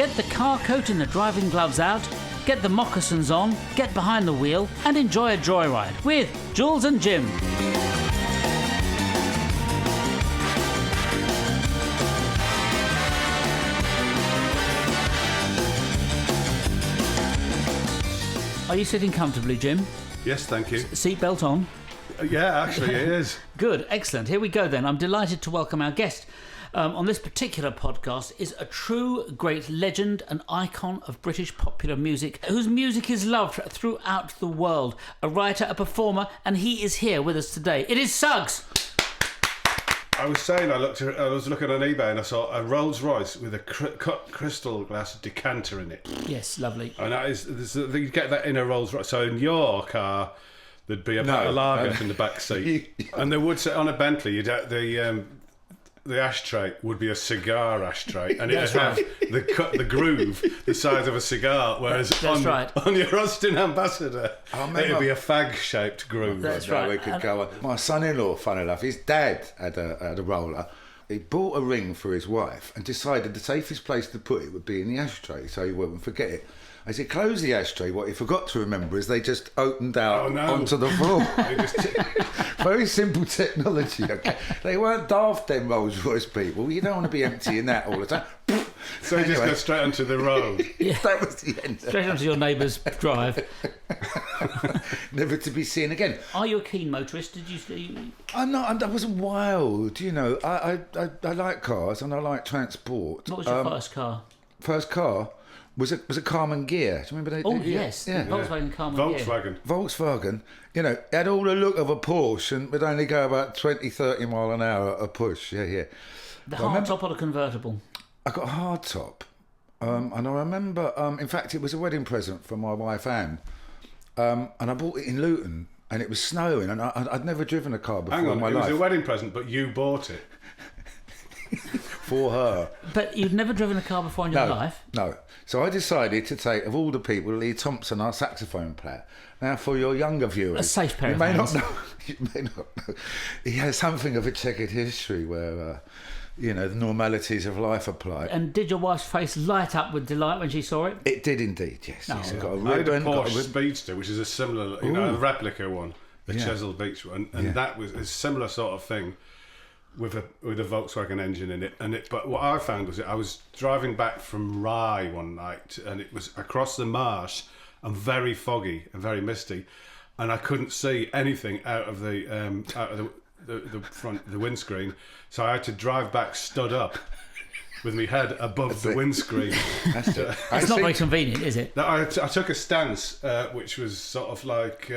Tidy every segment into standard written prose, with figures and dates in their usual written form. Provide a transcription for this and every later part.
Get the car coat and the driving gloves out, get the moccasins on, get behind the wheel and enjoy a joyride with Jools and Jim. Are you sitting comfortably, Jim? Yes, thank you. Seatbelt on? Yeah, actually it is. Good, excellent. Here we go then. I'm delighted to welcome our guest. On this particular podcast is a true great legend, an icon of British popular music, whose music is loved throughout the world. A writer, a performer, and he is here with us today. It is Suggs. I was saying, I was looking on eBay and I saw a Rolls Royce with a cut crystal glass decanter in it. Yes, lovely. And that is, you get that in a Rolls Royce. So in your car, there'd be a lager in the back seat, and there would say on a Bentley, you'd have the ashtray would be a cigar ashtray, and it'd have the groove the size of a cigar, whereas on your Austin Ambassador, it'd be a fag-shaped groove. That's right. We could go on. My son-in-law, fun enough, his dad had a roller. He bought a ring for his wife and decided the safest place to put it would be in the ashtray, so he wouldn't forget it. As he closed the ashtray, what he forgot to remember is they just opened out onto the floor. Very simple technology, okay? They weren't daft, them Rolls Royce people. You don't want to be emptying that all the time. So he just goes straight onto the road. Yeah. That was the end. Straight onto your neighbour's drive. Never to be seen again. Are you a keen motorist? Did you see? I'm not. I wasn't wild, you know. I like cars and I like transport. What was your first car? First car was a Carman Gear. Do you remember that? Yes, yeah. Volkswagen Carman Gear. Volkswagen, you know, had all the look of a Porsche and would only go about 20, 30 mile an hour at a push. Yeah. The hard top or the convertible? I got a hard top, and I remember. In fact, it was a wedding present for my wife Anne, and I bought it in Luton, and it was snowing, and I'd never driven a car before in my life. It was a wedding present, but you bought it for her. But you'd never driven a car before in your life? No. So I decided to take, of all the people, Lee Thompson, our saxophone player. Now, for your younger viewers, a safe pair you of may hands. You may not know. He has something of a checkered history where, you know, the normalities of life apply. And did your wife's face light up with delight when she saw it? It did indeed, yes. Oh, yes. yeah. Got a I had a ribbon, Porsche Speedster, which is a similar, a replica one, the Chesil Beach one, and that was a similar sort of thing with a Volkswagen engine in it. But what I found was I was driving back from Rye one night, and it was across the marsh and very foggy and very misty, and I couldn't see anything out of the front, the windscreen, so I had to drive back stood up with my head above the windscreen. It's not very convenient, is it? I took a stance which was sort of like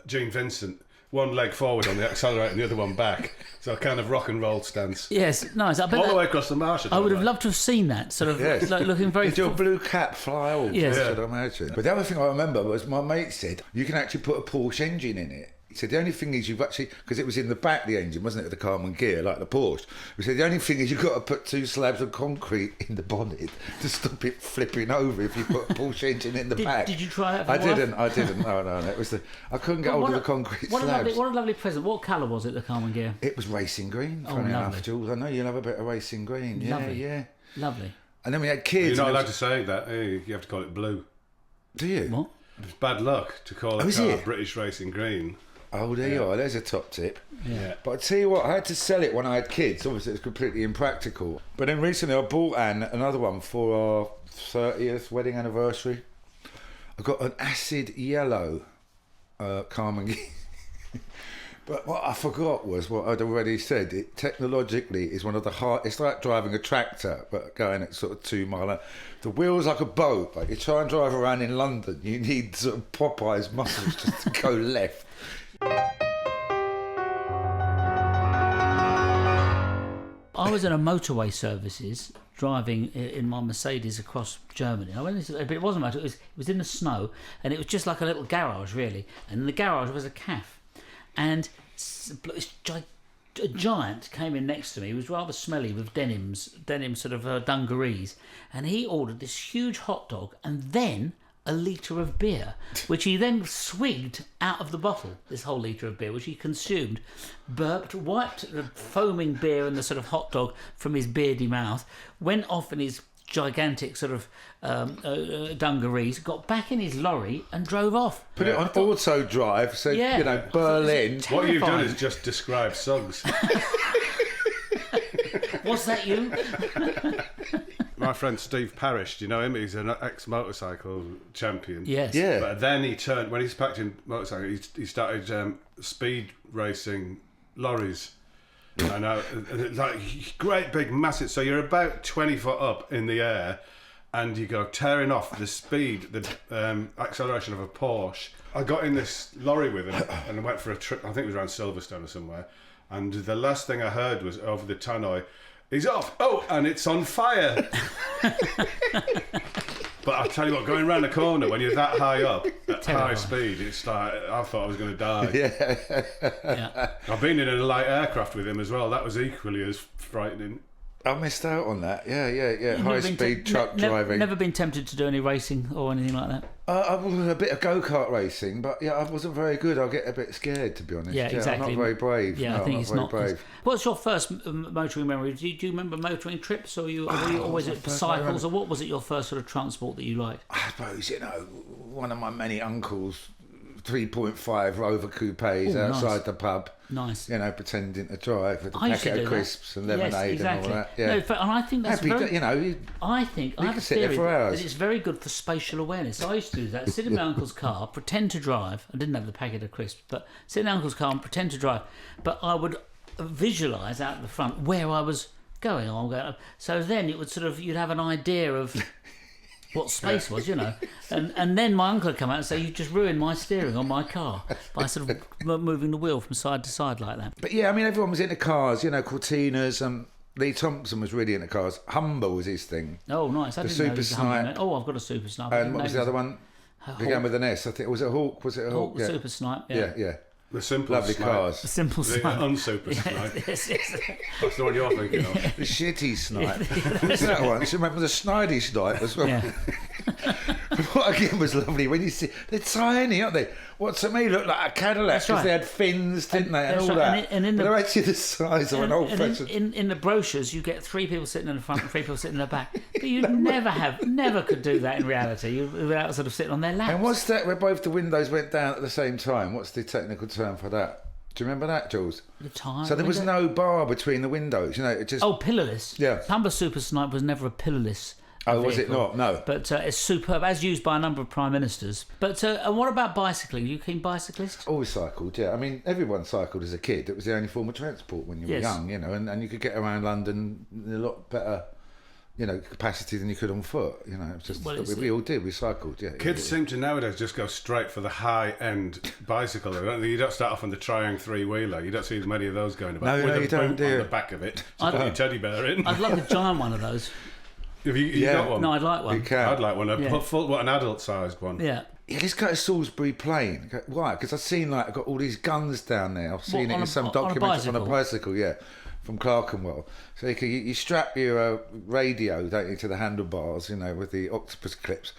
Gene Vincent, one leg forward on the accelerator and the other one back, so a kind of rock and roll stance. Yes, nice. I bet all the way across the marsh. I would have loved to have seen that, sort of like looking very... Did your blue cap fly off? Yes. I should imagine. But the other thing I remember was my mate said, you can actually put a Porsche engine in it. He said, the only thing is you've actually, because it was in the back, the engine, wasn't it, of the Carman Gear, like the Porsche. He said, the only thing is you've got to put 2 slabs of concrete in the bonnet to stop it flipping over if you put a Porsche engine in the back. Did you try it? I didn't. No. It was I couldn't get hold of the concrete slabs. What a lovely present. What colour was it, the Carman Gear? It was racing green, Oh, funny lovely. enough, Jules. I know you'll have a bit of racing green. Yeah, Lovely. yeah. Lovely. And then we had kids. You're not allowed to say that. You have to call it blue. Do you? What? It's bad luck to call a car British Racing Green. Oh, there you are. There's a top tip. Yeah. But I tell you what, I had to sell it when I had kids. Obviously, it's completely impractical. But then recently, I bought Anne another one for our 30th wedding anniversary. I got an acid yellow Carman Gear. But what I forgot was what I'd already said. It technologically is one of the hard. It's like driving a tractor, but going at sort of 2 mile. The wheel's like a boat. Like you try and drive around in London, you need sort of Popeye's muscles just to go left. I was in a motorway services driving in my Mercedes across Germany. But it wasn't motor. It was in the snow, and it was just like a little garage, really. And in the garage was a cafe, and a giant came in next to me. He was rather smelly with denim sort of dungarees, and he ordered this huge hot dog and then a litre of beer, which he then swigged out of the bottle, this whole litre of beer, which he consumed, burped, wiped the foaming beer and the sort of hot dog from his beardy mouth, went off in his gigantic sort of dungarees, got back in his lorry and drove off. Put it on auto drive, so, Berlin. What you've done is just describe Suggs. Was that you? My friend Steve Parrish, do you know him? He's an ex-motorcycle champion. Yes. Yeah. But then he turned, when he's practicing motorcycle, he started speed racing lorries. And like great big massive, so you're about 20 foot up in the air and you go tearing off the speed, the acceleration of a Porsche. I got in this lorry with him and I went for a trip, I think it was around Silverstone or somewhere, and the last thing I heard was over the tannoy, he's off, and it's on fire. But I'll tell you what, going around the corner when you're that high up at high speed, it's like I thought I was going to die. Yeah. I've been in a light aircraft with him as well. That was equally as frightening. I missed out on that. Yeah. High speed truck driving. Never been tempted to do any racing or anything like that. I was a bit of go-kart racing, but I wasn't very good. I'll get a bit scared, to be honest. Yeah, exactly. I'm not very brave. Yeah, no, I think I'm it's not very not. brave. What's your first motoring memory? Do you remember motoring trips, or were you always at cycles, or what was it your first sort of transport that you liked? I suppose, one of my many uncles, 3.5 Rover coupes outside the pub. Nice. Pretending to drive with a I used to packet of do crisps that. and lemonade exactly. and all that. Yeah. No, and I think that's Happy, I think I have a could sit there theory for hours. that it's very good for spatial awareness. I used to do that. Sit in my uncle's car, pretend to drive. I didn't have the packet of crisps, but sit in my uncle's car and pretend to drive. But I would visualise out the front where I was going. So then it would you'd have an idea of what space was, and then my uncle would come out and say, "You just ruined my steering on my car by sort of moving the wheel from side to side like that." But yeah, I mean, everyone was into cars, Cortinas. Lee Thompson was really into cars. Humber was his thing. Oh, nice! I didn't know Super he was a Hummer, Snipe. man. Oh, I've got a Super Snipe. And what was the other one? Hawk. Began with an S. I think was it a Hawk? Was it a Hawk? Hawk, Super Snipe. Yeah. The simple Lovely snipe. cars. The simple The snipe. unsuper snipe. Yes. That's the one you're thinking of. The shitty snipe. What's that one? So remember the snidey snipe as well. Yeah. What again was lovely when you see they're tiny, aren't they? What to me looked like a Cadillac because right. they had fins, didn't they, and That's all right. that. And in but the- they're actually the size of an old fashioned. In the brochures, you get 3 people sitting in the front and 3 people sitting in the back. But you never could do that in reality without sort of sitting on their laps. And what's that where both the windows went down at the same time? What's the technical term for that? Do you remember that, Jules? The time. So there was no bar between the windows, it just. Oh, pillarless. Yeah. Humber Super Snipe was never a pillarless. Oh, was it vehicle. not? No. But it's superb, as used by a number of prime ministers. But and what about bicycling? You keen cyclist? Always cycled, yeah. I mean, everyone cycled as a kid. It was the only form of transport when you were Yes. young, and you could get around London in a lot better, capacity than you could on foot. It's just we all did. We cycled, yeah. Kids seem to nowadays just go straight for the high-end bicycle. You don't start off on the Triang 3-wheeler. You don't see as many of those going about. No, with you a don't, boot do on you? the back of it. To put your teddy bear in. I'd love a giant one of those. Have you Yeah. got one? No, I'd like one. You can. I'd like one. Yeah. An adult-sized one. Yeah. Yeah, let's go to Salisbury Plain. Why? Because I've seen I've got all these guns down there. I've seen What, it on in a- some on a documentary on a bicycle? bicycle, yeah, from Clerkenwell. So you strap your radio, don't you, to the handlebars, with the octopus clips.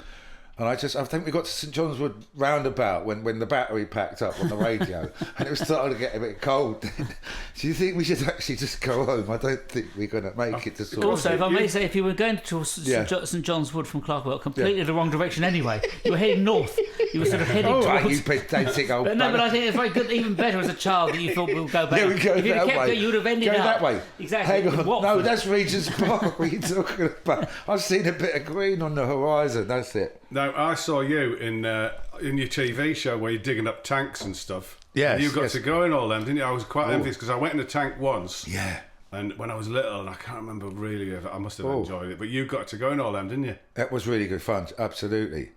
And I think we got to St John's Wood roundabout when the battery packed up on the radio and it was starting to get a bit cold. Do you think we should actually just go home? I don't think we're going to make it to sort Also, if I You- may say, if you were going to Yeah. St John's Wood from Clerkenwell, completely the wrong direction anyway. You were heading north. You were sort of heading All right, towards... you pedantic old But no, bugger. but I think it's very good, even better as a child that you thought we'll go back. Yeah, we go if you'd have that kept way. going, you would have ended Go up... that way. Exactly. Hang on. Watford. No, that's Regent's Park. What are you talking about? I've seen a bit of green on the horizon. That's it. Now, I saw you in your TV show where you're digging up tanks and stuff. Yes, And you got yes. to go in all them, didn't you? I was quite envious because I went in a tank once. Yeah. And when I was little, and I can't remember really if I must have Oh. enjoyed it, but you got to go in all them, didn't you? That was really good fun. Absolutely.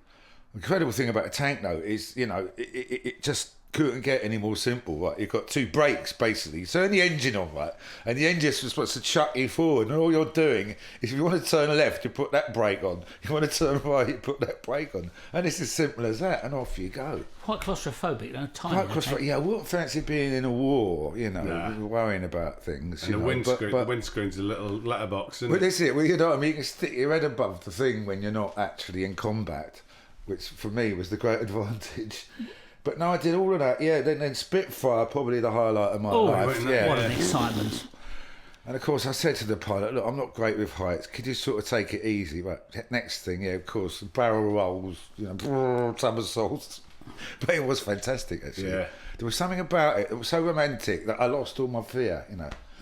The incredible thing about a tank, though, is, it just couldn't get any more simple, right? You've got 2 brakes, basically. You turn the engine on, right? And the engine's supposed to chuck you forward. And all you're doing is if you want to turn left, you put that brake on. You want to turn right, you put that brake on. And it's as simple as that. And off you go. Quite claustrophobic, no? Tiny. Quite cross, okay? yeah, I wouldn't fancy being in a war, worrying about things. And the windscreen, the windscreen's a little letterbox, isn't But it? this is it. Well, you know what I mean? You can stick your head above the thing when you're not actually in combat, which for me was the great advantage. But no, I did all of that. Yeah, then Spitfire, probably the highlight of my life. wasn't it? Yeah. What an excitement. And of course, I said to the pilot, look, I'm not great with heights. Could you sort of take it easy? But next thing, of course, barrel rolls, somersaults. But it was fantastic, actually. Yeah. There was something about it that was so romantic that I lost all my fear,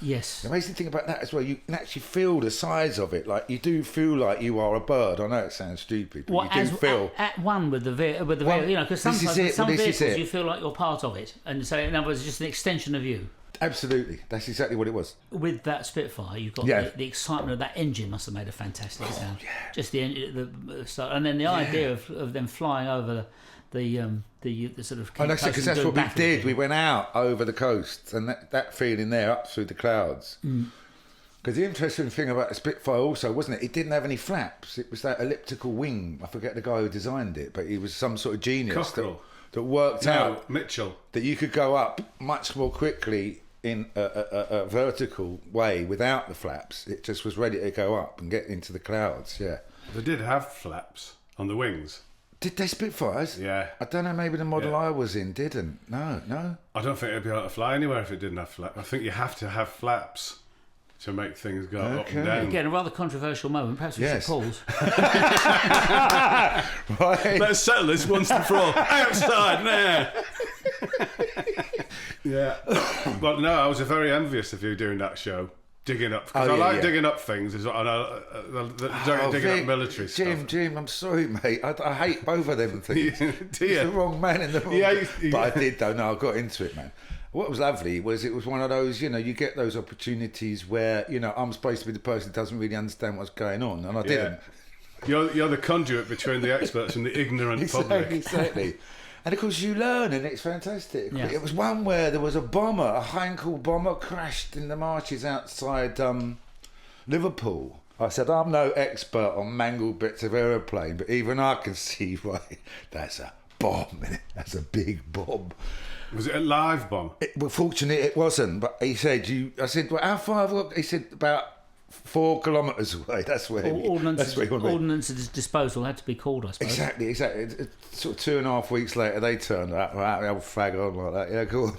Yes. The amazing thing about that as well, you can actually feel the size of it. Like, you do feel like you are a bird. I know it sounds stupid, but you do feel... At one with the vehicle, because sometimes with some vehicles you feel like you're part of it. And so, in other words, it's just an extension of you. Absolutely. That's exactly what it was. With that Spitfire, you've got the excitement of that engine must have made a fantastic sound. Yeah. Just the and then the idea of them flying over the sort of... Oh, that's because that's what we did. We went out over the coast, and that feeling there up through the clouds. Because the interesting thing about the Spitfire also, wasn't it? It didn't have any flaps. It was that elliptical wing. I forget the guy who designed it, but he was some sort of genius that worked out Mitchell, that you could go up much more quickly in a vertical way without the flaps. It just was ready to go up and get into the clouds. Yeah, they did have flaps on the wings. Did they Spitfires? Yeah. I don't know, maybe the model I was in didn't. No. I don't think it'd be able to fly anywhere if it didn't have flaps. I think you have to have flaps to make things go up and down. Again, a rather controversial moment. Perhaps we should pause. Right. Let's settle this once and for all. Outside now. Yeah. Well, no, I was very envious of you doing that show. Digging up, because I like digging up things, digging up military stuff. Jim, I'm sorry, mate. I hate both of them things. Do you? He's the wrong man in the wrong. Yeah, but I did though. No, I got into it, man. What was lovely was it was one of those, you get those opportunities where I'm supposed to be the person that doesn't really understand what's going on, and I didn't. You're the conduit between the experts and the ignorant public. Exactly. And of course you learn, and it's fantastic. Yeah. It was one where there was a Heinkel bomber crashed in the marshes outside Liverpool. I said, I'm no expert on mangled bits of aeroplane, but even I can see why that's a bomb. That's a big bomb. Was it a live bomb? Well, fortunately it wasn't, but he said, I said, well, how far have I got? He said, about 4 kilometres away. That's where ordnance disposal had to be called, I suppose. Exactly. It, sort of 2.5 weeks later, they turned up, the old fag on like that. Yeah, go on.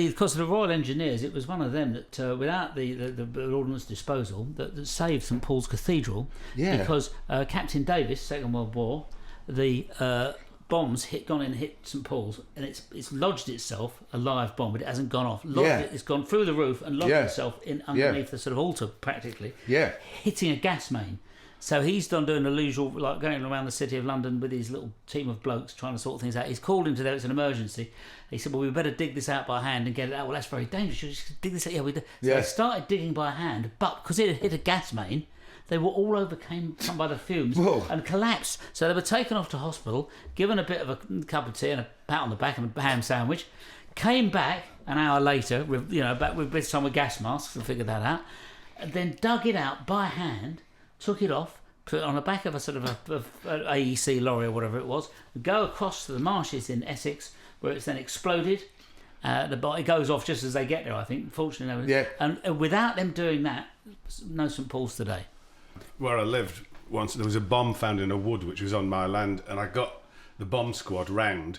Of course, the Royal Engineers, it was one of them that, without the ordnance disposal, that saved St Paul's Cathedral. Yeah. Because Captain Davis, Second World War, the bombs gone in and hit St Paul's, and it's lodged itself, a live bomb, but it hasn't gone off. It's gone through the roof and lodged itself in underneath the sort of altar, practically. Yeah. Hitting a gas main. So he's doing the usual, like going around the city of London with his little team of blokes trying to sort things out. He's called into there, it's an emergency. He said, well, we better dig this out by hand and get it out. Well, that's very dangerous. You just dig this out. Yeah, we do. So they started digging by hand, but because it had hit a gas main, they were all overcome by the fumes and collapsed. So they were taken off to hospital, given a bit of a cup of tea and a pat on the back and a ham sandwich, came back an hour later with some with gas masks and figured that out, and then dug it out by hand, took it off, put it on the back of a sort of an AEC lorry or whatever it was, go across to the marshes in Essex, where it's then exploded. It goes off just as they get there, I think, fortunately. Yeah. And without them doing that, no St Paul's today. Where I lived once, there was a bomb found in a wood which was on my land, and I got the bomb squad round,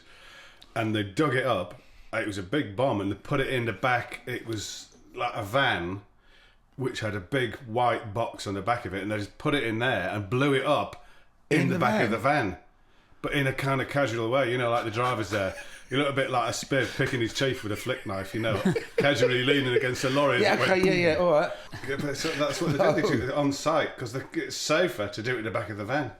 and they dug it up. It was a big bomb, and they put it in the back. It was like a van which had a big white box on the back of it, and they just put it in there and blew it up in the back of the van, but in a kind of casual way, like the driver's there. You look a bit like a spid picking his teeth with a flick knife, casually leaning against a lorry. Yeah, all right. So that's what they did on site, because it's safer to do it in the back of the van.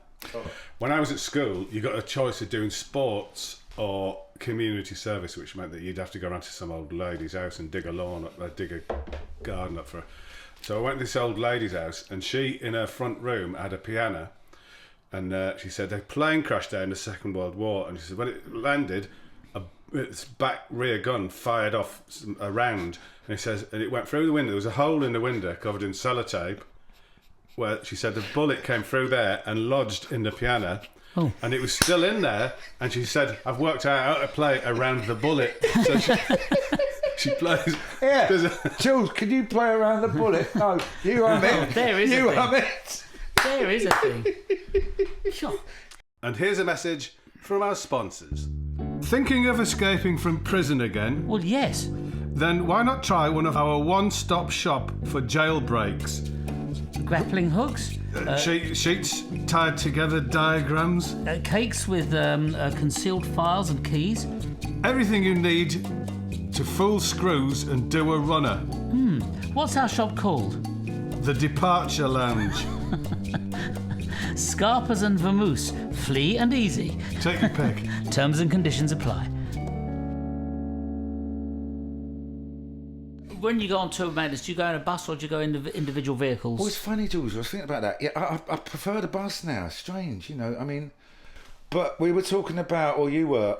When I was at school, you got a choice of doing sports or community service, which meant that you'd have to go around to some old lady's house and dig a lawn up, dig a garden up for her. So I went to this old lady's house, and she, in her front room, had a piano, and she said the plane crashed there in the Second World War, and she said when it landed, its back rear gun fired off a round, and he says, and it went through the window. There was a hole in the window covered in sellotape, where she said the bullet came through there and lodged in the piano, and it was still in there. And she said, "I've worked out how to play around the bullet." So she plays. Yeah, Jules, can you play around the bullet? No, you are it. There is you a thing. are it. There is a thing. Sure. And here's a message from our sponsors. Thinking of escaping from prison again? Well, yes. Then why not try one of our one-stop shop for jailbreaks? Grappling hooks, Sheets tied together, diagrams, cakes with concealed files and keys. everything you need to fool screws and do a runner. What's our shop called? The Departure Lounge. Scarpas and Vamoose, free and easy. Take your pick. Terms and conditions apply. When you go on tour maintenance, do you go in a bus or do you go in individual vehicles? Well, it's funny, Jules. I was thinking about that. Yeah, I prefer the bus now. Strange, you know. I mean, but we were talking about, or you were,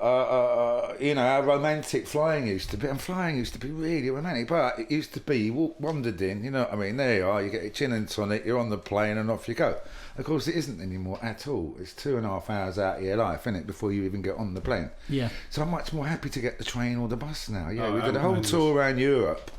you know, how romantic flying used to be. And flying used to be really romantic. But it used to be, you wandered in, you know what I mean? There you are, you get your gin and tonic, you're on the plane and off you go. Of course, it isn't anymore at all. It's 2.5 hours out of your life, isn't it, before you even get on the plane. Yeah. So I'm much more happy to get the train or the bus now. Yeah, we did a I'm whole tremendous. tour around Europe.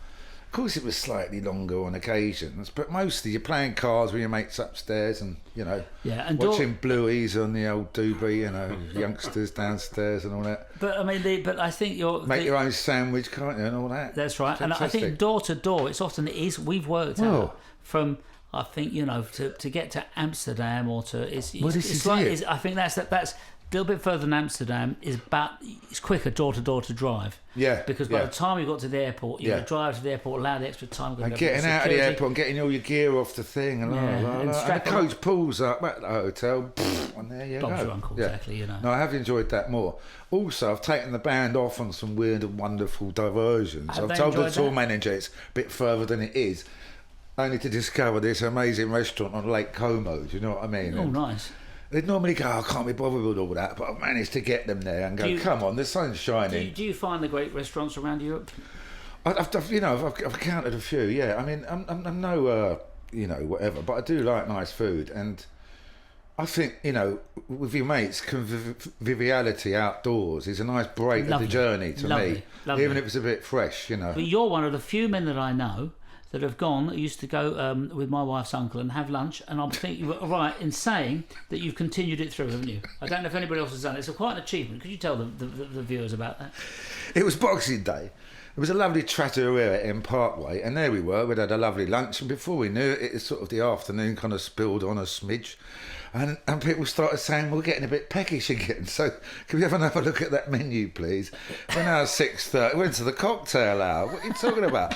Of course, it was slightly longer on occasions, but mostly you're playing cards with your mates upstairs and, you know, Yeah, and watching Blueies on the old doobie, you know, youngsters downstairs and all that. But I mean, but I think Make your own sandwich, can't you, and all that. That's right. And I Fantastic. think door to door, it's often it is. We've worked Well. out from. I think, you know, to get to Amsterdam or to it's Well, this it's is like it. it's, I think that's a little bit further than Amsterdam is about it's quicker door to door to drive. Yeah, Because by yeah. the time you got to the airport, you Yeah. would drive to the airport, allow the extra time. And getting out of the airport and getting all your gear off the thing and, Yeah, and and the strap coach pulls up at the hotel and there you Bob's go. your uncle, Yeah. exactly, you know. No, I have enjoyed that more. Also, I've taken the band off on some weird and wonderful diversions. Have I've they told the enjoyed tour that? manager it's a bit further than it is, only to discover this amazing restaurant on Lake Como, do you know what I mean? Oh, And nice. they'd normally go, I can't be bothered with all that, but I've managed to get them there and go, come on, the sun's shining. Do you find the great restaurants around Europe? I've counted a few. Yeah, I mean, I'm no, you know, whatever, but I do like nice food, and I think, you know, with your mates, conviviality outdoors is a nice break Lovely. of the journey to Lovely. me, Lovely. even if it's a bit fresh, you know. But you're one of the few men that I know that have gone, that used to go with my wife's uncle and have lunch, and I think you were right in saying that you've continued it through, haven't you? I don't know if anybody else has done it. It's quite an achievement. Could you tell the viewers about that? It was Boxing Day. It was a lovely trattoria in Parkway, and there we were. We'd had a lovely lunch, and before we knew it, it was sort of the afternoon kind of spilled on a smidge, and people started saying, we're getting a bit peckish again, so can we have another look at that menu, please? We're now 6:30. Went to the cocktail hour. What are you talking about?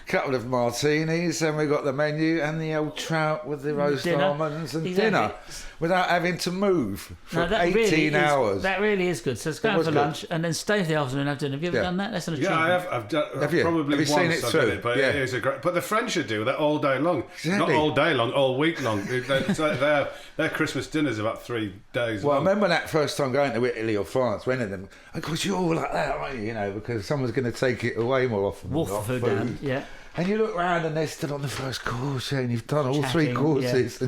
Couple of martinis, and we got the menu and the old trout with the roast Dinner. almonds and Exactly. dinner without having to move for that 18 really hours. Is, that really is good. So it's going was for good. lunch and then stay for the afternoon and have dinner. Have you ever Yeah. done that? That's an achievement. Yeah, I have. I've done. Have you? Probably Have you once seen it I've through? done it, but Yeah. it is a great. But the French should do that all day long. Exactly. Not all day long, all week long. Their Christmas dinners about 3 days. Well, I long. remember that first time going to Italy or France, one of them, of course, you're all like that, aren't you? You know, because someone's going to take it away more often. Wolf not food down. Yeah. And you look round and they're still on the first course, yeah, and you've done all three Chatting, courses.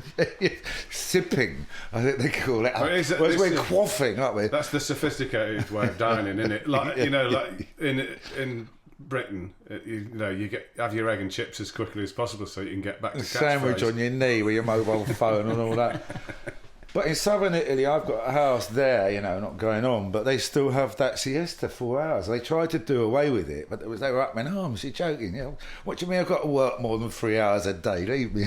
Sipping, I think they call it. Well, is it- Whereas this we're is- quaffing, aren't we? That's the sophisticated way of dining, isn't it? Like you know, like in Britain, you know, you have your egg and chips as quickly as possible so you can get back to A sandwich catchphrase. on your knee with your mobile phone and all that. But in southern Italy, I've got a house there, you know, not going on, but they still have that siesta 4 hours. They tried to do away with it, but they were up in arms. You're joking, you know. What do you mean I've got to work more than 3 hours a day? Leave me.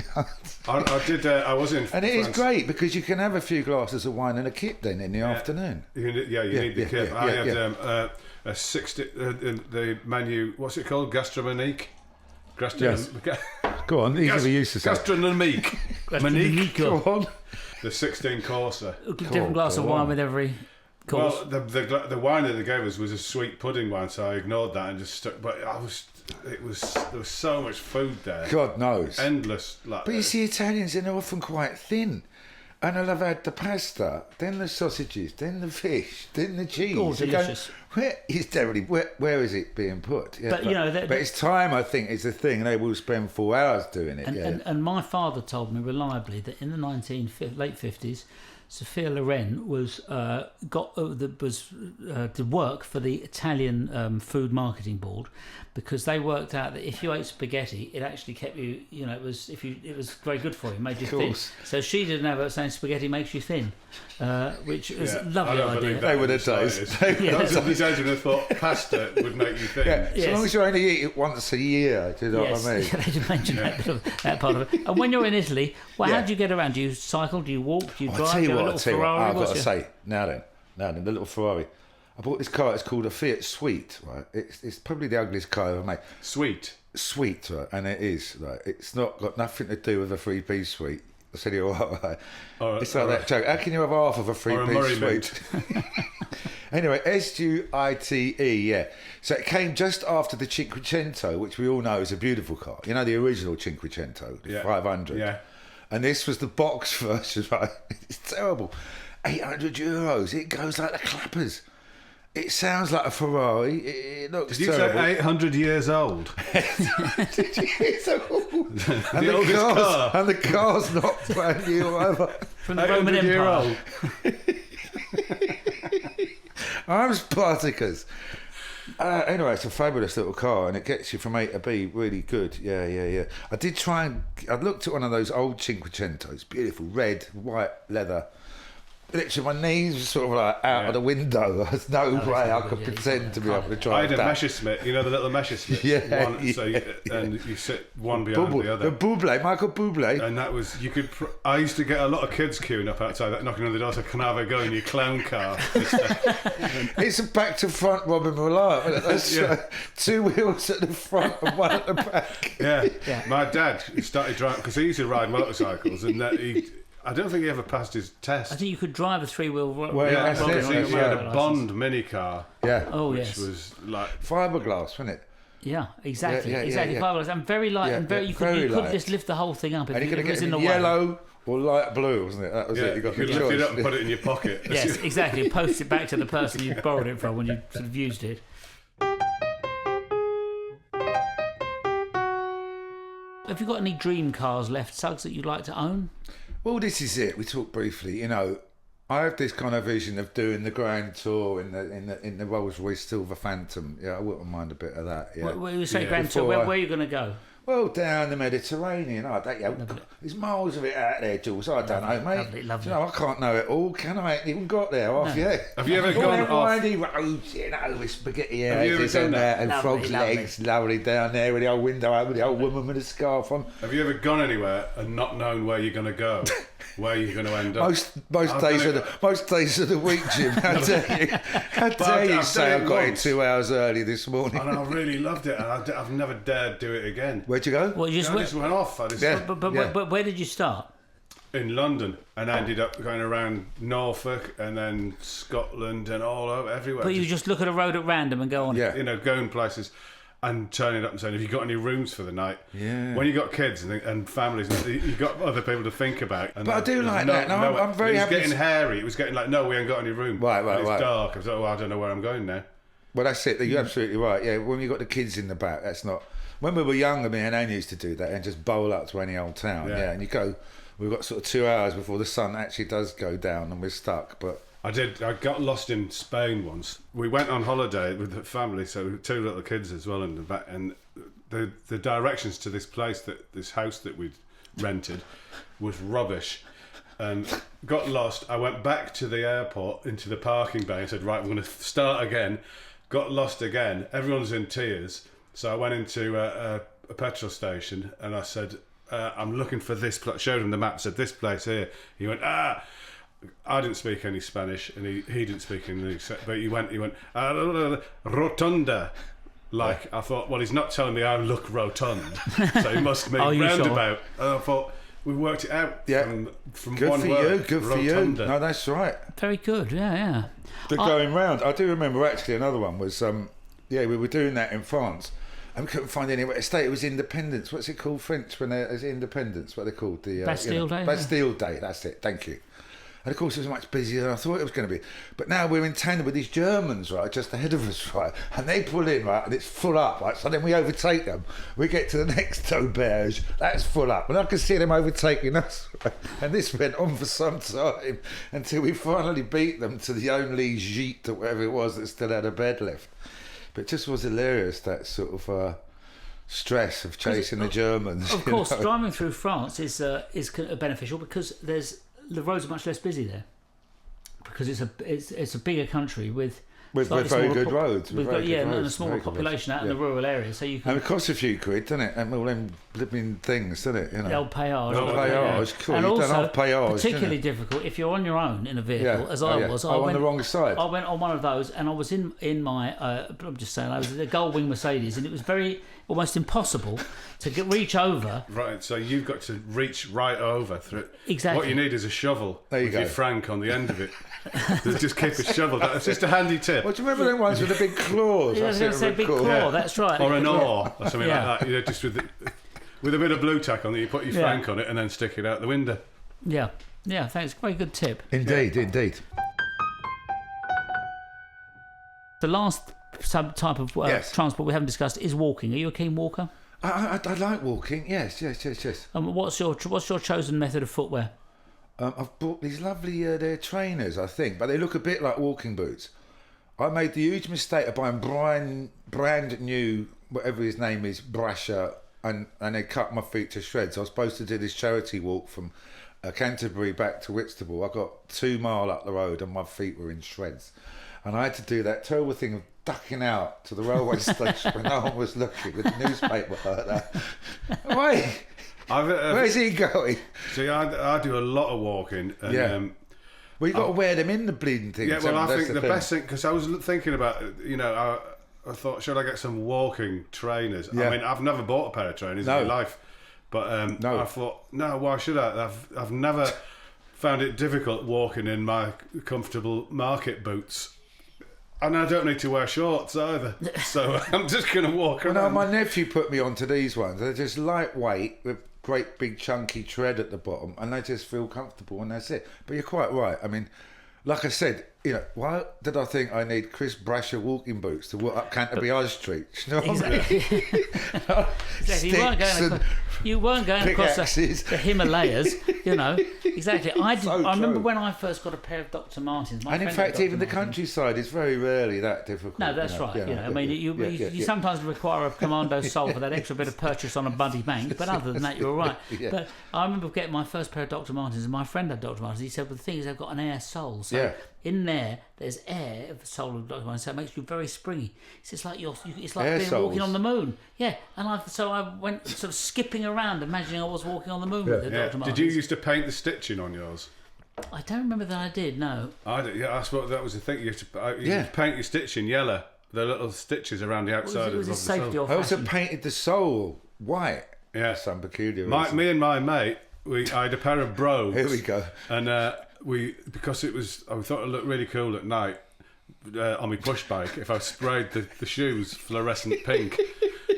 I did. I was in. And it is France. great because you can have a few glasses of wine and a kip then in the afternoon. You need the kit. I had a 60. The menu. What's it called? Gastronomique. Go on, easy for you to say. Gastronomique. Monique. Go on. The 16 courser. Different glass of go wine on. with every course. Well, the wine that they gave us was a sweet pudding wine, so I ignored that and just stuck. But there was so much food there. God knows. Endless. Like, But you see, Italians, they're often quite thin. And I'll have had the pasta, then the sausages, then the fish, then the cheese. All You go, delicious. where is it being put? Yeah, But, you know, but it's time, I think, is the thing. They will spend 4 hours doing it. And my father told me reliably that in the late 50s, Sophia Loren was did work for the Italian Food Marketing Board, because they worked out that if you ate spaghetti, it actually kept you. It was very good for you, made you thin. So she did an advert saying spaghetti makes you thin, which was a lovely idea. They were the days. Those are the days when I thought pasta would make you thin. Yeah, as long as you only eat it once a year, do you know what I mean? They did mention that part of it. And when you're in Italy, how do you get around? Do you cycle? Do you walk? Do you drive? I'll tell you what, Ferrari? I've got to say, now then, the little Ferrari. I bought this car, it's called a Fiat Sweet, right? It's probably the ugliest car I've ever made. Sweet, right? And it is, right? It's not got nothing to do with a 3-piece suite. I said, you're right. It's like that joke. How can you have half of a 3-piece suite? Anyway, SUITE, yeah. So it came just after the Cinquecento, which we all know is a beautiful car. You know, the original Cinquecento, the 500. Yeah. And this was the box version, right? It's terrible. €800. It goes like the clappers. It sounds like a Ferrari. It looks terrible. Did you say 800 years old? 800 years old. The oldest car. And the car's not brand new either. From the Roman Empire. I'm Spartacus. Anyway, it's a fabulous little car, and it gets you from A to B really good. Yeah. I did try I looked at one of those old Cinquecentos, beautiful red, white leather. Literally, my knees were sort of like out of the window. There's no way I could pretend to be able to drive I had a that. Messerschmitt, the little Messerschmitt. And you sit one behind the other. The Bublé, Michael Bublé. And that was, I used to get a lot of kids queuing up outside that, knocking on the door, so can I have a go in your clown car? It's a back to front Robin Reliant. That's 2 wheels at the front and 1 at the back. Yeah. My dad started driving, because he used to ride motorcycles, and I don't think he ever passed his test. I think you could drive a 3-wheel. He had a Bond mini car. Yeah. Oh, which was like fiberglass, wasn't it? Yeah, exactly. Exactly. Yeah. Fiberglass. And very light, and you could just lift the whole thing up if it was in the way. Yellow or light blue, wasn't it? That was it. You could lift it up and put it in your pocket. Yes, exactly. Post it back to the person you borrowed it from when you sort of used it. Have you got any dream cars left, Suggs, that you'd like to own? Well, this is it. We talked briefly. I have this kind of vision of doing the grand tour in the Rolls Royce Silver Phantom. Yeah, I wouldn't mind a bit of that. Yeah. When you say grand tour, where are you going to go? Well, down the Mediterranean. There's miles of it out there, Jools. I don't know, mate. Lovely. I can't know it all, can I? I ain't even got there, have you? Have you ever gone off? Windy roads, with spaghetti houses and that, and frog's legs, lovely down there with the old window open, the old woman with a scarf on. Have you ever gone anywhere and not known where you're going to go? Where you're going to end up? Most days of the week, Jim. How dare you say I got in 2 hours early this morning? And I really loved it, and I've never dared do it again. Where'd you go? Well, I just went off. But where did you start? In London, and I ended up going around Norfolk and then Scotland and all over everywhere. But you just look at a road at random and go on. Yeah, going places. And turning up and saying, have you got any rooms for the night? Yeah. When you got kids and families, you got other people to think about. And but I do like that. No, I'm very happy. It was getting hairy. It was getting like, no, we ain't got any room. Right. It's dark. I was like, I don't know where I'm going now. Well, that's it. You're absolutely right. Yeah, when you got the kids in the back, that's not... When we were younger, me and Anne used to do that and just bowl up to any old town. Yeah, and you go... We've got sort of 2 hours before the sun actually does go down and we're stuck, but... I got lost in Spain once. We went on holiday with the family, so 2 little kids as well in the back, and the directions to this house that we'd rented was rubbish. Got lost. I went back to the airport into the parking bay and said, right, we're going to start again. Got lost again. Everyone's in tears. So I went into a petrol station and I said, I'm looking for this place. Showed him the map, said this place here. He went, I didn't speak any Spanish, and he didn't speak any, but he went rotunda. Like, I thought, well, he's not telling me I look rotund, so he must mean roundabout. Sure? And I thought, we worked it out from good one for word. You, good rotunda. For you. No, that's right. Very good, yeah. The going round. I do remember actually another one was, we were doing that in France. And we couldn't find anywhere to stay. It was Independence. What's it called, French? When there's Independence, what are they called? The Bastille Day. Bastille Day. That's it. Thank you. And of course, it was much busier than I thought it was going to be. But now we're in tandem with these Germans, right, just ahead of us, right? And they pull in, right, and it's full up, right? So then we overtake them. We get to the next auberge, that's full up. And I can see them overtaking us. Right? And this went on for some time until we finally beat them to the only gîte or whatever it was that still had a bed left. But it just was hilarious, that sort of stress of chasing the Germans. Of course, driving through France is beneficial because the roads are much less busy there, because it's a bigger country with very good roads. And a smaller population out in the rural areas, so you can. And it costs a few quid, doesn't it? And all them living things, doesn't it? You know. El peage. Cool. And you also, don't have peage, particularly difficult if you're on your own in a vehicle, as I was. On the wrong side. I went on one of those, and I was in my. I'm just saying, I was in a Goldwing Mercedes, and it was almost impossible to reach over. Right, so you've got to reach right over through. Exactly. What you need is a shovel with your frank on the end of it. Just keep a shovel. It's just a handy tip. Well, do you remember them ones with the big claws? I was going to say big claw. That's right. Or an oar or something like that. You know, just with a bit of blue tack on it, you put your frank on it and then stick it out the window. Yeah, thanks. Very good tip. Indeed. The last type of transport we haven't discussed is walking. Are you a keen walker? I like walking. Yes. What's your chosen method of footwear? I've bought these lovely they're trainers, I think, but they look a bit like walking boots. I made the huge mistake of buying brand new, whatever his name is, Brasher, and they cut my feet to shreds. I was supposed to do this charity walk from Canterbury back to Whitstable. I got 2 miles up the road and my feet were in shreds. And I had to do that terrible thing of ducking out to the railway station when no one was looking with the newspaper like that. Wait, where's he going? See, I do a lot of walking. And, well, you've got to wear them in the bleeding things. Yeah, well, I think the best thing, because I was thinking about, I thought, should I get some walking trainers? Yeah. I mean, I've never bought a pair of trainers in my life, but I thought, no, why should I? I've never found it difficult walking in my comfortable market boots. And I don't need to wear shorts either, so I'm just going to walk around. No, my nephew put me onto these ones. They're just lightweight with great big chunky tread at the bottom, and they just feel comfortable, and that's it. But you're quite right. I mean, like I said, why did I think I need Chris Brasher walking boots to walk up Canterbury High Street? You know what I mean? Exactly. You weren't going across the Himalayas, Exactly. I remember when I first got a pair of Dr. Martens. And in fact, even the countryside is very rarely that difficult. No, that's right. I mean, you sometimes require a commando sole for that extra bit of purchase on a buddy bank, but other than that, you're right. But I remember getting my first pair of Dr. Martens, and my friend had Dr. Martens. He said, well, the thing is, they've got an air sole. So in there's air of the sole of Dr. Martens, so it makes you very springy. It's like it's like being walking on the moon. Yeah, and I went sort of skipping around, imagining I was walking on the moon with the Dr. Martens. Did you used to paint the stitching on yours? I don't remember that I did. No. I did. Yeah, that's what that was the thing. You used to paint your stitching yellow. The little stitches around the outside of the sole. I also painted the sole white. Yeah, for some peculiar reason. Me and my mate, I had a pair of brogues. Here we go. And because I thought it looked really cool at night on my push bike if I sprayed the shoes fluorescent pink,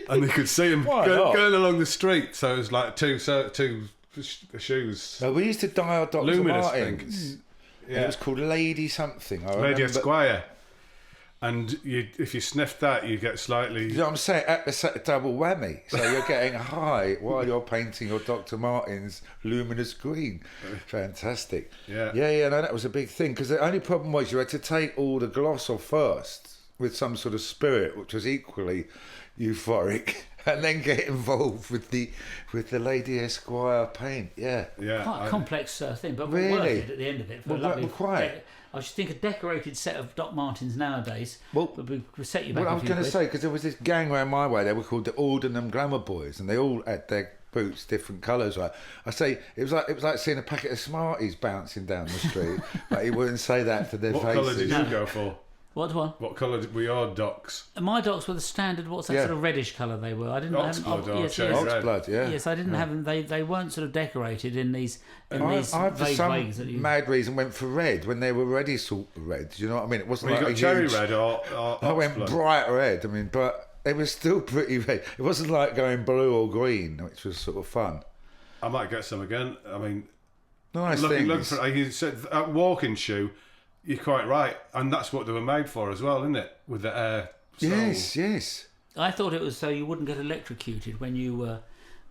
and they could see them going along the street. So it was like two shoes. No, we used to dye our Dr. Luminous Martens. Yeah. It was called Lady something. Lady Esquire. And if you sniffed that, you get slightly... You know what I'm saying? It's a double whammy. So you're getting high while you're painting your Dr. Martens luminous green. Fantastic. Yeah. No, that was a big thing. Because the only problem was you had to take all the gloss off first with some sort of spirit, which was equally euphoric, and then get involved with the Lady Esquire paint. Yeah. Quite a complex thing, but really worth it at the end of it. For a lovely I should think a decorated set of Doc Martens nowadays would set you back. Well, I was going to say, because there was this gang around my way, they were called the Aldenham Glamour Boys, and they all had their boots different colours. Right? I say it was like seeing a packet of Smarties bouncing down the street, but he wouldn't say that to their faces. What colour did you go for? What one? What colour were your Docs? My Docs were the standard. What's that sort of reddish colour they were? I didn't have Oxblood, yeah. Yes, I didn't have them. They weren't sort of decorated in these. I for some mad reason went for red when they were already sort of red. Do you know what I mean? It wasn't like you got cherry red or I went bright red. I mean, but it was still pretty red. It wasn't like going blue or green, which was sort of fun. I might get some again. I mean. Nice look things. for, you said that walking shoe. You're quite right, and that's what they were made for as well, isn't it? With the air. Yes. I thought it was so you wouldn't get electrocuted when you were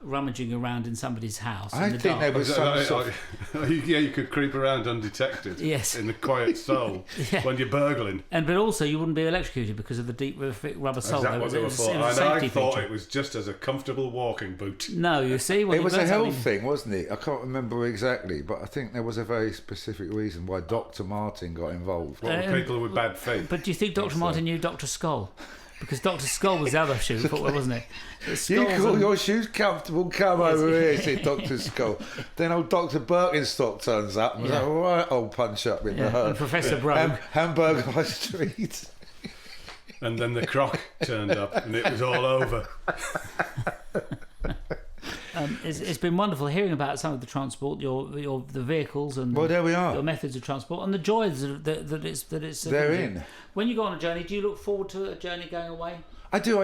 rummaging around in somebody's house. I in the think dark. there was some sort of... Yeah, you could creep around undetected. Yes. In the quiet sole when you're burgling. But also you wouldn't be electrocuted because of the deep rubber sole. Exactly what they were for. It And was a I safety thought feature. it was just as a comfortable walking boot. No, you see, when It you was a burn health something- thing, wasn't it? I can't remember exactly, but I think there was a very specific reason why Dr. Martin got involved. What, with people with bad feet? But do you think Dr. Martin knew Dr. Skull? Because Dr. Skull was the other shoe, Footwear, wasn't it? You Skulls call and- your shoes comfortable, come over here, said Dr. Skull. Then old Dr. Birkenstock turns up and was like, all right, old punch up in the and herd. Professor Brogue. Hamburg High Street. And then the croc turned up and it was all over. It's been wonderful hearing about some of the transport, the vehicles and Well, there we are. your methods of transport and the joys that it's They're in. When you go on a journey, do you look forward to a journey going away? I do.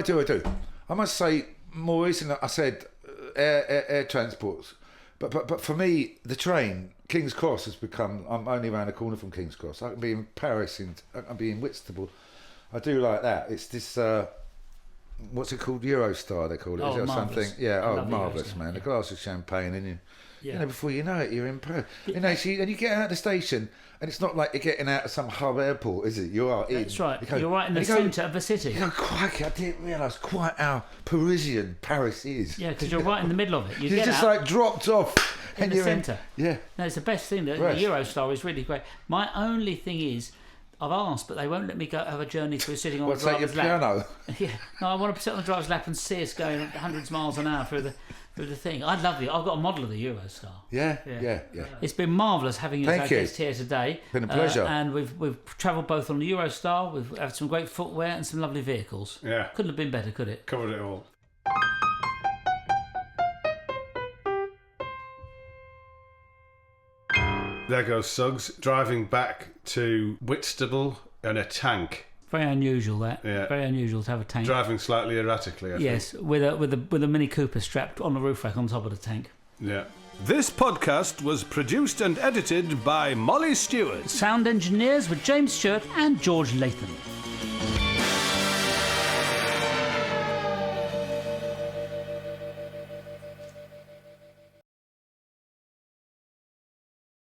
I must say, more recently, I said air transports. But for me, the train, King's Cross has become... I'm only around the corner from King's Cross. I can be in Paris, I can be in Whitstable. I do like that. It's this... what's it called? Eurostar, they call it. Oh, Is it marvellous. something? Yeah, I love marvellous, Eurostar, man. yeah. A glass of champagne and Yeah. you know, before you know it, you're in Paris. You know, so and you get out of the station, and it's not like you're getting out of some hub airport, is it? You are in. That's right. You go- You're right in the and you go- centre of the city. You go, crikey, I didn't realise quite how Parisian Paris is. Yeah, because you're right in the middle of it. You You're get just out like dropped off. in the you're centre. Yeah. No, it's the best thing. The Right. Eurostar is really great. My only thing is, I've asked, but they won't let me go have a journey through sitting on What's the that, your driver's lap. piano? Yeah, no, I want to sit on the driver's lap and see us going hundreds of miles an hour through the thing. I'd love it. I've got a model of the Eurostar. Yeah. Yeah. It's been marvellous having you as Thank our you. guest here today. Been a pleasure. And we've travelled both on the Eurostar. We've had some great footwear and some lovely vehicles. Yeah. Couldn't have been better, could it? Covered it all. There goes Suggs driving back to Whitstable in a tank, Very unusual that. Yeah. Very unusual to have a tank. driving slightly erratically. I think. Yes, with a Mini Cooper strapped on the roof rack on top of the tank. Yeah. This podcast was produced and edited by Molly Stewart. Sound engineers were James Stewart and George Latham.